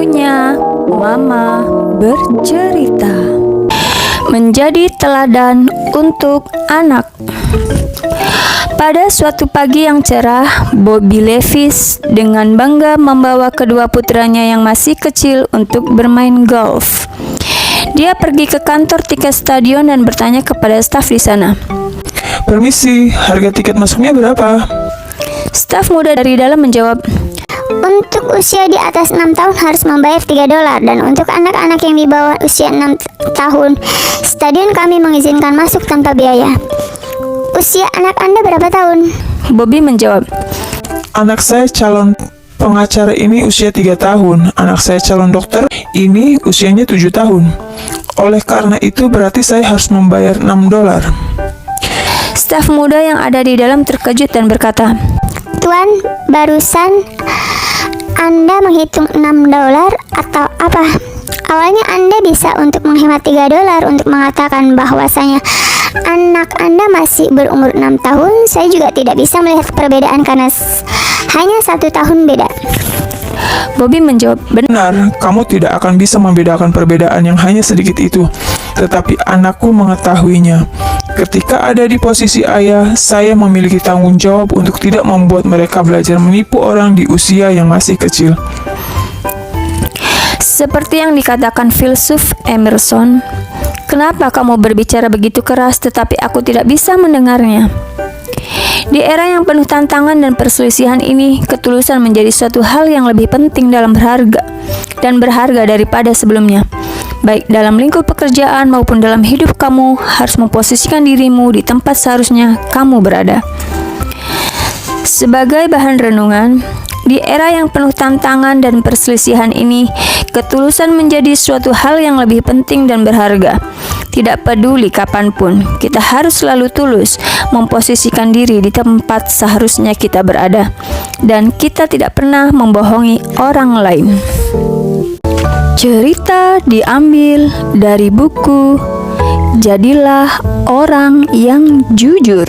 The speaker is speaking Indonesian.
Waktunya Mama bercerita. Menjadi teladan untuk anak. Pada suatu pagi yang cerah, Bobby Levis dengan bangga membawa kedua putranya yang masih kecil untuk bermain golf. Dia pergi ke kantor tiket stadion dan bertanya kepada staf di sana. Permisi, harga tiket masuknya berapa? Staf muda dari dalam menjawab, Untuk usia di atas 6 tahun harus membayar $3, dan untuk anak-anak yang di bawah usia 6 tahun, stadion kami mengizinkan masuk tanpa biaya. Usia anak Anda berapa tahun? Bobby menjawab, Anak saya calon pengacara ini usia 3 tahun. Anak saya calon dokter ini usianya 7 tahun. Oleh karena itu berarti saya harus membayar $6. Staf muda yang ada di dalam terkejut dan berkata, Tuan, barusan Anda menghitung $6 atau apa? Awalnya Anda bisa untuk menghemat $3 untuk mengatakan bahwasanya anak Anda masih berumur 6 tahun. Saya juga tidak bisa melihat perbedaan karena hanya 1 tahun beda. Bobby menjawab, Benar, kamu tidak akan bisa membedakan perbedaan yang hanya sedikit itu. Tetapi anakku mengetahuinya. Ketika ada di posisi ayah, saya memiliki tanggung jawab untuk tidak membuat mereka belajar menipu orang di usia yang masih kecil. Seperti yang dikatakan filsuf Emerson, kenapa kamu berbicara begitu keras tetapi aku tidak bisa mendengarnya? Di era yang penuh tantangan dan perselisihan ini, ketulusan menjadi suatu hal yang lebih penting dalam berharga daripada sebelumnya. Baik dalam lingkup pekerjaan maupun dalam hidup, kamu harus memposisikan dirimu di tempat seharusnya kamu berada. Sebagai bahan renungan, di era yang penuh tantangan dan perselisihan ini, ketulusan menjadi suatu hal yang lebih penting dan berharga. Tidak peduli kapanpun, kita harus selalu tulus memposisikan diri di tempat seharusnya kita berada, dan kita tidak pernah membohongi orang lain. Cerita diambil dari buku Jadilah Orang yang Jujur.